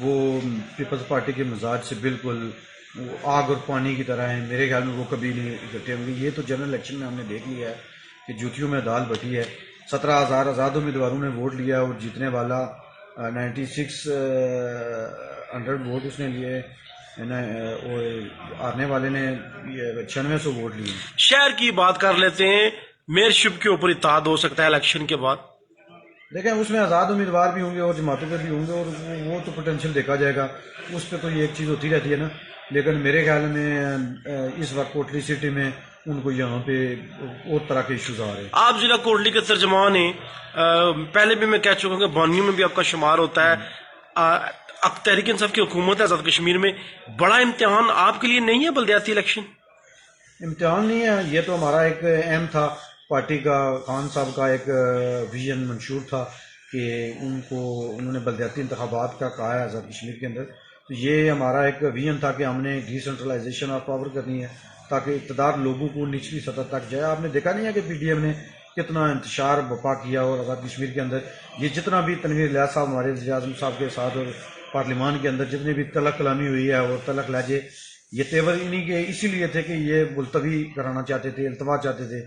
وہ Peoples party کے مزاج سے بالکل آگ اور پانی کی طرح ہیں. میرے خیال میں وہ کبھی نہیں اکٹھے ہوں گے. یہ تو جنرل الیکشن میں ہم نے دیکھ لیا ہے کہ جوتیوں میں دال بٹی ہے. 17,000 آزاد امیدواروں نے ووٹ لیا اور جیتنے والا 9600 ووٹ اس نے لیے اور ہارنے والے نے 9600 ووٹ لیے. شہر کی بات کر لیتے ہیں. میئرشپ کے اوپر اتحاد ہو سکتا ہے الیکشن کے بعد؟ دیکھیں اس میں آزاد امیدوار بھی ہوں گے اور جماعتوں پہ بھی ہوں گے اور وہ تو پوٹینشیل دیکھا جائے گا. اس پہ تو یہ ایک چیز ہوتی رہتی ہے نا. لیکن میرے خیال میں اس وقت کوٹلی سٹی میں ان کو یہاں پہ اور طرح کے ایشوز آ رہے ہیں. آپ ضلع کوٹلی کے ترجمان ہیں. پہلے بھی میں کہہ چکا ہوں کہ بانیوں میں بھی آپ کا شمار ہوتا ہے. تحریک انصاف کی حکومت ہے آزاد کشمیر میں. بڑا امتحان آپ کے لیے نہیں ہے بلدیاتی الیکشن؟ امتحان نہیں ہے. یہ تو ہمارا ایک اہم تھا پارٹی کا. خان صاحب کا ایک ویژن منشور تھا کہ انہوں نے بلدیاتی انتخابات کا کہا ہے آزاد کشمیر کے اندر. تو یہ ہمارا ایک ویژن تھا کہ ہم نے ڈی سینٹرلائزیشن آف پاور کرنی ہے تاکہ اقتدار لوگوں کو نچلی سطح تک جائے. آپ نے دیکھا نہیں ہے کہ پی ڈی ایم نے کتنا انتشار بپا کیا اور آزاد کشمیر کے اندر یہ جتنا بھی تنویر الیاس صاحب ہمارے وزیر اعظم صاحب کے ساتھ اور پارلیمان کے اندر جتنی بھی تلق کلامی ہوئی ہے اور تلق لہجے یہ تیور انہی کے اسی لیے تھے کہ یہ ملتوی کرانا چاہتے تھے, التوا چاہتے تھے.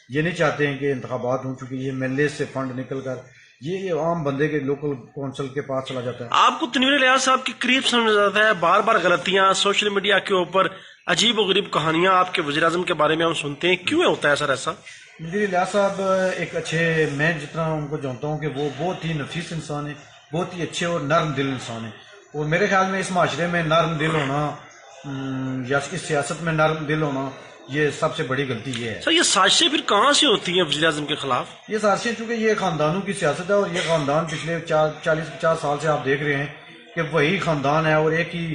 یہ نہیں چاہتے ہیں کہ انتخابات ہوں چونکہ یہ ایم ایل اے سے فنڈ نکل کر یہ عام بندے کے لوکل کونسل کے پاس چلا جاتا ہے. آپ کو تنویر الیاس صاحب کے قریب سمجھا جاتا ہے. بار بار غلطیاں سوشل میڈیا کے اوپر عجیب و غریب کہانیاں آپ کے وزیر اعظم کے بارے میں ہم سنتے ہیں. کیوں ہوتا ہے سر ایسا؟ تنویر الیاس صاحب ایک اچھے, میں جتنا ان کو جانتا ہوں کہ وہ بہت ہی نفیس انسان ہیں, بہت ہی اچھے اور نرم دل انسان ہیں. اور میرے خیال میں اس معاشرے میں نرم دل ہونا یا اس سیاست میں نرم دل ہونا یہ سب سے بڑی غلطی یہ ہے. سر یہ سازشیں پھر کہاں سے ہوتی ہیں وزیر اعظم کے خلاف؟ یہ سازشیں چونکہ یہ خاندانوں کی سیاست ہے اور یہ خاندان پچھلے 40-50 سال سے آپ دیکھ رہے ہیں کہ وہی خاندان ہے اور ایک ہی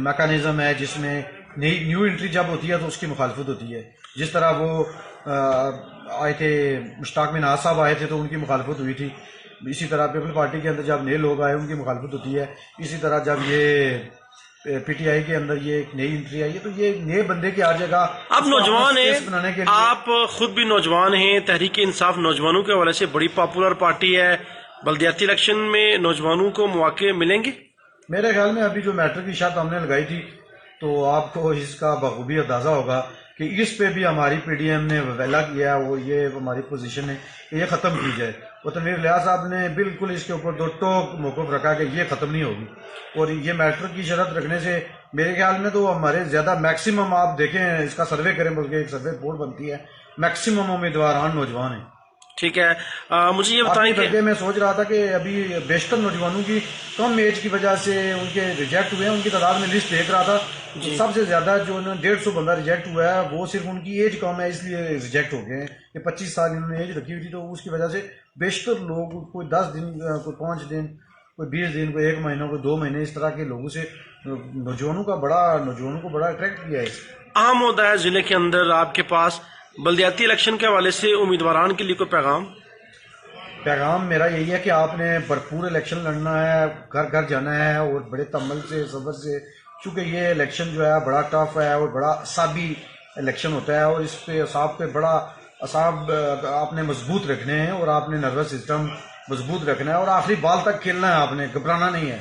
میکانزم ہے جس میں نیو انٹری جب ہوتی ہے تو اس کی مخالفت ہوتی ہے. جس طرح وہ آئے تھے مشتاق منہاج صاحب آئے تھے تو ان کی مخالفت ہوئی تھی. اسی طرح پیپل پارٹی کے اندر جب نئے لوگ آئے ان کی مخالفت ہوتی ہے. اسی طرح جب یہ پی ٹی آئی کے اندر یہ ایک نئی انٹری آئی ہے تو یہ نئے بندے کی ہر جگہ. آپ نوجوان ہیں, آپ خود بھی نوجوان ہیں. تحریک انصاف نوجوانوں کے حوالے سے بڑی پاپولر پارٹی ہے. بلدیاتی الیکشن میں نوجوانوں کو مواقع ملیں گے؟ میرے خیال میں ابھی جو میٹرک کی شرط ہم نے لگائی تھی تو آپ کو اس کا بخوبی اندازہ ہوگا کہ اس پہ بھی ہماری پی ڈی ایم نے ویلا کیا ہے. وہ یہ ہماری پوزیشن ہے کہ یہ ختم کی جائے. اور تنویر الیاس صاحب نے بالکل اس کے اوپر دو ٹوک موقف رکھا کہ یہ ختم نہیں ہوگی. اور یہ میٹرک کی شرط رکھنے سے میرے خیال میں تو ہمارے زیادہ میکسیمم آپ دیکھیں اس کا سروے کریں بلکہ ایک سروے رپورٹ بنتی ہے, میکسیمم امیدواران نوجوان ہیں. ٹھیک ہے, مجھے یہ بتائیں کہ میں سوچ رہا تھا کہ ابھی بیشتر نوجوانوں کی کم ایج کی وجہ سے ان کے ریجیکٹ ہوئے ہیں. ان کی تعداد میں لسٹ دیکھ رہا تھا, سب سے زیادہ جو 150 بندہ ریجیکٹ ہوا ہے وہ صرف ان کی ایج کم ہے اس لیے ریجیکٹ ہو گئے ہیں. یہ 25 سال انہوں نے ایج رکھی ہوئی تھی تو اس کی وجہ سے بیشتر لوگ کوئی 10 دن, کوئی 5 دن, کوئی 20 دن, کوئی 1 مہینہ, کوئی 2 مہینے اس طرح کے لوگوں سے نوجوانوں کو بڑا اٹریکٹ کیا ہے. اہم ہوتا ہے ضلع کے اندر آپ کے پاس بلدیاتی الیکشن کے حوالے سے امیدواران کے لیے کوئی پیغام؟ میرا یہی ہے کہ آپ نے بھرپور الیکشن لڑنا ہے, گھر گھر جانا ہے اور بڑے تمل سے صبر سے, چونکہ یہ الیکشن جو ہے بڑا ٹف ہے اور بڑا اعصابی الیکشن ہوتا ہے اور اس پہ اعصاب پہ بڑا اعصاب آپ نے مضبوط رکھنے ہیں اور آپ نے نروس سسٹم مضبوط رکھنا ہے اور آخری بال تک کھیلنا ہے. آپ نے گھبرانا نہیں ہے.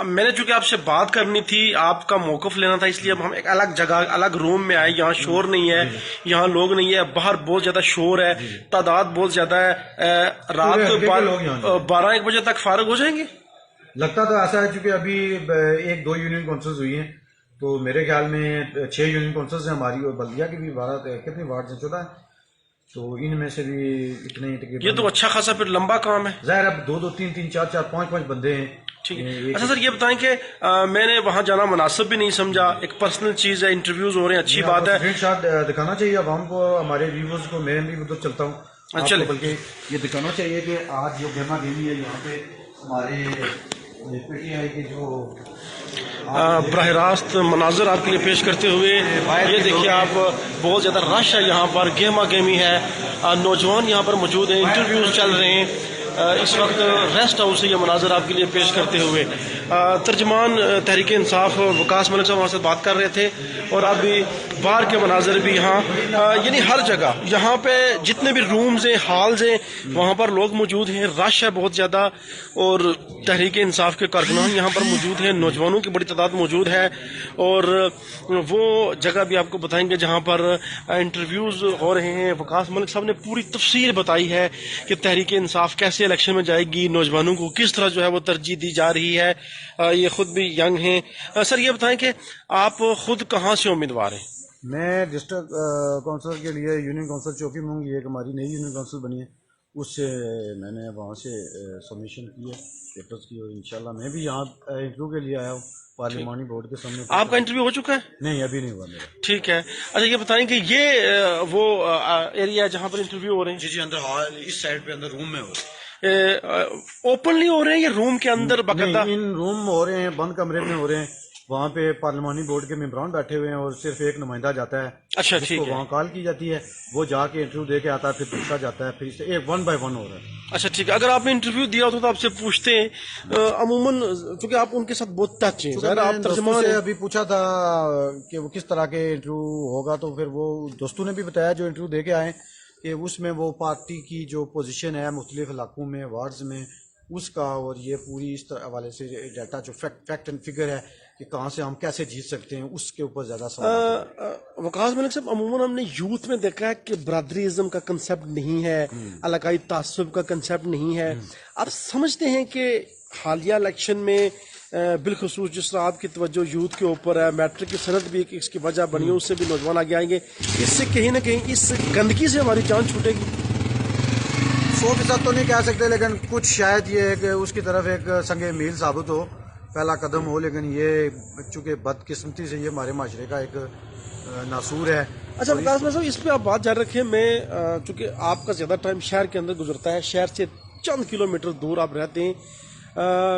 میں نے چونکہ آپ سے بات کرنی تھی, آپ کا موقف لینا تھا, اس لیے اب ہم ایک الگ جگہ الگ روم میں آئے. یہاں شور نہیں ہے, یہاں لوگ نہیں ہے, باہر بہت زیادہ شور ہے, تعداد بہت زیادہ ہے. رات 12-1 بجے تک فارغ ہو جائیں گے؟ لگتا تو ایسا ہے چونکہ ابھی 1-2 یونین کونسلز ہوئی ہیں تو میرے خیال میں 6 یونین کونسلز ہیں ہماری اور بلدیہ کی بھی 12 کتنے وارڈ ہیں 14 ہیں تو ان میں سے بھی اتنے. یہ تو اچھا خاصا پھر لمبا کام ہے. ظاہر اب 2-2, 3-3, 4-4, 5-5 بندے ہیں. ٹھیک ہے. اچھا سر یہ بتائیں کہ میں نے وہاں جانا مناسب بھی نہیں سمجھا, ایک پرسنل چیز ہے, انٹرویوز ہو رہے ہیں, اچھی بات ہے. اسکرین شاٹ دکھانا چاہیے عوام کو, ہمارے ویورز کو. میں بھی ادھر چلتا ہوں چلے, بلکہ یہ دکھانا چاہیے کہ آج جو گہما گہمی ہے یہاں پہ ہمارے پی ٹی آئی کے جو براہ راست مناظر آپ کے لیے پیش کرتے ہوئے یہ دیکھیے آپ, بہت زیادہ رش ہے یہاں پر, گہما گہمی ہے, نوجوان یہاں پر موجود ہیں, انٹرویوز چل رہے ہیں. اس وقت ریسٹ ہاؤس سے یہ مناظر آپ کے لیے پیش کرتے ہوئے ترجمان تحریک انصاف وکاس ملک صاحب ہمارے ساتھ بات کر رہے تھے، اور ابھی باہر کے مناظر بھی یہاں یعنی ہر جگہ یہاں پہ جتنے بھی رومز ہیں، ہالز ہیں، وہاں پر لوگ موجود ہیں، رش ہے بہت زیادہ، اور تحریک انصاف کے کارکنان یہاں پر موجود ہیں، نوجوانوں کی بڑی تعداد موجود ہے، اور وہ جگہ بھی آپ کو بتائیں گے جہاں پر انٹرویوز ہو رہے ہیں۔ وکاس ملک صاحب نے پوری تفصیل بتائی ہے کہ تحریک انصاف کیسے الیکشن میں جائے گی، نوجوانوں کو کس طرح جو ہے وہ ترجیح دی جا رہی ہے۔ یہ خود بھی ینگ ہیں۔ سر یہ بتائیں کہ آپ خود کہاں سے امیدوار ہیں؟ میں ڈسٹرکٹ کونسل کے لیے یونین کونسل چوکی میں ہوں، یہ ایک ہماری نئی یونین کونسل بنی ہے، اس سے میں نے وہاں سے سبمیشن کی ہے پیپرز کی، اور انشاءاللہ میں بھی یہاں انٹرویو کے لیے آیا ہوں پارلیمانی بورڈ کے سامنے۔ آپ کا انٹرویو ہو چکا ہے؟ نہیں، ابھی نہیں ہوا میرا۔ ٹھیک ہے، اچھا یہ بتائیں کہ یہ وہ ایریا جہاں پر انٹرویو ہو رہے ہیں؟ جی اندر ہال، اس سائڈ پہ اندر روم میں ہو رہے اوپنلی ہو رہے ہیں یا روم کے اندر باقاعدہ؟ ان روم ہو رہے ہیں، بند کمرے میں ہو رہے ہیں، وہاں پہ پارلیمانی بورڈ کے ممبران بیٹھے ہوئے ہیں، اور صرف ایک نمائندہ جاتا ہے، اچھا جس ٹھیک کو ہے، وہاں کال کی جاتی ہے، وہ جا کے انٹرویو دے کے آتا ہے، پھر دوسرا جاتا ہے، پھر اس سے ایک 1 بائی 1 ہو رہا ہے۔ اچھا ٹھیک ہے۔ اگر آپ نے انٹرویو دیا ہوتا تو آپ سے پوچھتے ہیں عموماً، کیونکہ آپ ان کے ساتھ بہت ٹچ ہیں، ظاہر آپ ترجمان سے ہیں۔ ابھی پوچھا تھا کہ وہ کس طرح کے انٹرویو ہوگا، تو پھر وہ دوستوں نے بھی بتایا جو انٹرویو دے کے آئے کہ اس میں وہ پارٹی کی جو پوزیشن ہے مختلف علاقوں میں، وارڈز میں، اس کا، اور یہ پوری اس حوالے سے ڈیٹا جو فیکٹ اینڈ فگر ہے کہ کہاں سے ہم کیسے جیت سکتے ہیں، اس کے اوپر زیادہ سوال۔ وکاس ملک صاحب، عموماً ہم نے یوتھ میں دیکھا ہے کہ برادریزم کا کنسیپٹ نہیں ہے، علاقائی تعصب کا کنسیپٹ نہیں ہے۔ آپ سمجھتے ہیں کہ حالیہ الیکشن میں بالخصوص جس طرح آپ کی توجہ یوتھ کے اوپر ہے، میٹرک کی صنعت بھی ایک اس کی وجہ بنی ہے، اس سے بھی نوجوان آگے آئیں گے، اس سے کہیں نہ کہیں اس گندگی سے ہماری جان چھوٹے گی؟ 100% تو نہیں کہہ سکتے، لیکن کچھ شاید یہ ہے کہ اس کی طرف ایک سنگ میل ثابت ہو، پہلا قدم ہو، لیکن یہ چونکہ بدقسمتی سے یہ ہمارے معاشرے کا ایک ناسور ہے۔ اچھا وکاس صاحب، اس پہ آپ بات جاری رکھیں۔ میں چونکہ آپ کا زیادہ ٹائم شہر کے اندر گزرتا ہے، شہر سے چند کلومیٹر دور آپ رہتے ہیں،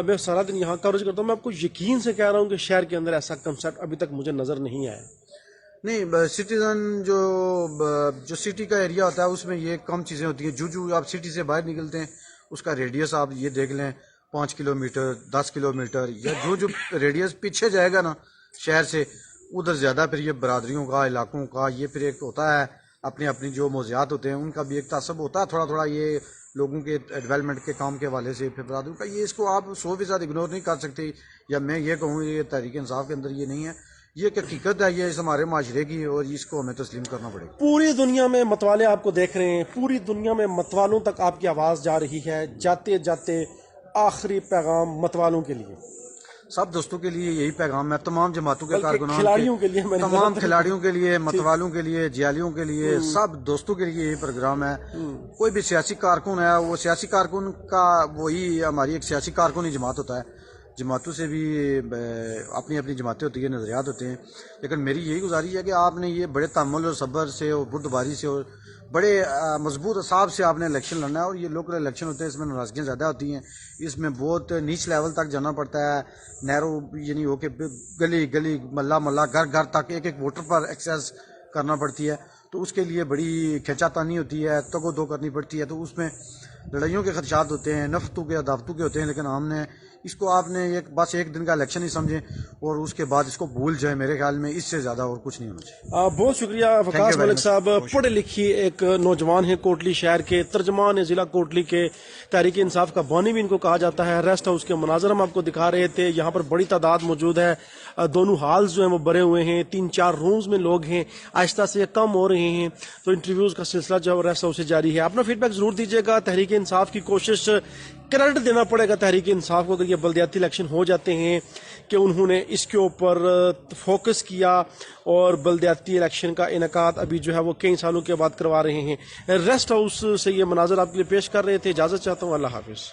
میں سارا دن یہاں کورج کرتا ہوں، میں آپ کو یقین سے کہہ رہا ہوں کہ شہر کے اندر ایسا کنسیپٹ ابھی تک مجھے نظر نہیں آیا۔ نہیں، سٹیزن جو سٹی کا ایریا ہوتا ہے اس میں یہ کم چیزیں ہوتی ہیں، جو آپ سٹی سے باہر نکلتے ہیں اس کا ریڈیس آپ یہ دیکھ لیں 5 کلومیٹر 10 کلومیٹر، یا جو ریڈیس پیچھے جائے گا نا شہر سے، ادھر زیادہ پھر یہ برادریوں کا، علاقوں کا، یہ پھر ایک ہوتا ہے اپنی جو موضوعات ہوتے ہیں ان کا بھی ایک تعصب ہوتا ہے تھوڑا یہ لوگوں کے ڈیولپمنٹ کے کام کے حوالے سے، پھر برادریوں کا، یہ اس کو آپ 100% اگنور نہیں کر سکتے، یا میں یہ کہوں یہ تحریک انصاف کے اندر یہ نہیں ہے، یہ ایک حقیقت ہے، یہ اس ہمارے معاشرے کی، اور اس کو ہمیں تسلیم کرنا پڑے گا۔ پوری دنیا میں متوالے آپ کو دیکھ رہے ہیں، پوری دنیا میں متوالوں تک آپ کی آواز جا رہی ہے، جاتے جاتے آخری پیغام متوالوں کے لیے، سب دوستوں کے لیے یہی پیغام ہے، تمام جماعتوں کے کارکنان، کھلاڑیوں کے لیے، تمام کھلاڑیوں کے لیے، متوالوں کے لیے، جیالیوں کے لیے، سب دوستوں کے لیے یہی پروگرام ہے۔ کوئی بھی سیاسی کارکن ہے، وہ سیاسی کارکن کا وہی ہماری ایک سیاسی کارکن ہی جماعت ہوتا ہے، جماعتوں سے بھی اپنی جماعتیں ہوتی ہیں، نظریات ہوتے ہیں، لیکن میری یہی گزارش ہے کہ آپ نے یہ بڑے تحمل اور صبر سے اور بردباری سے اور بڑے مضبوط اعصاب سے آپ نے الیکشن لڑنا ہے، اور یہ لوکل الیکشن ہوتے ہیں، اس میں ناراضگیاں زیادہ ہوتی ہیں، اس میں بہت نیچ لیول تک جانا پڑتا ہے، نیرو یعنی ہو کے گلی محلہ گھر تک ایک ووٹر پر ایکسیس کرنا پڑتی ہے، تو اس کے لیے بڑی کھینچا تانی ہوتی ہے، تگ و دو کرنی پڑتی ہے، تو اس میں لڑائیوں کے خدشات ہوتے ہیں، نفرتوں کے عداوتوں کے ہوتے ہیں، لیکن ہم نے اس کو آپ نے بس ایک دن کا الیکشن ہی سمجھیں اور اس کے بعد اس کو بھول جائیں، میرے خیال میں اس سے زیادہ اور کچھ نہیں ہونا چاہیے۔ بہت شکریہ وکاس ملک صاحب، پڑھے لکھی ایک نوجوان ہیں کوٹلی شہر کے، ترجمان ہیں ضلع کوٹلی کے، تحریک انصاف کا بانی بھی ان کو کہا جاتا ہے۔ ریسٹ ہاؤس کے مناظر ہم آپ کو دکھا رہے تھے، یہاں پر بڑی تعداد موجود ہے، دونوں ہالز جو ہیں وہ بھرے ہوئے ہیں، 3-4 رومز میں لوگ ہیں، آہستہ سے کم ہو رہے ہیں، تو انٹرویوز کا سلسلہ جو ریسٹ ہاؤس سے جاری ہے۔ اپنا فیڈ بیک ضرور دیجیے گا۔ تحریک انصاف کی کوشش، کریڈٹ دینا پڑے گا تحریک انصاف کو اگر یہ بلدیاتی الیکشن ہو جاتے ہیں کہ انہوں نے اس کے اوپر فوکس کیا، اور بلدیاتی الیکشن کا انعقاد ابھی جو ہے وہ کئی سالوں کے بعد کروا رہے ہیں۔ ریسٹ ہاؤس سے یہ مناظر آپ کے لیے پیش کر رہے تھے، اجازت چاہتا ہوں، اللہ حافظ۔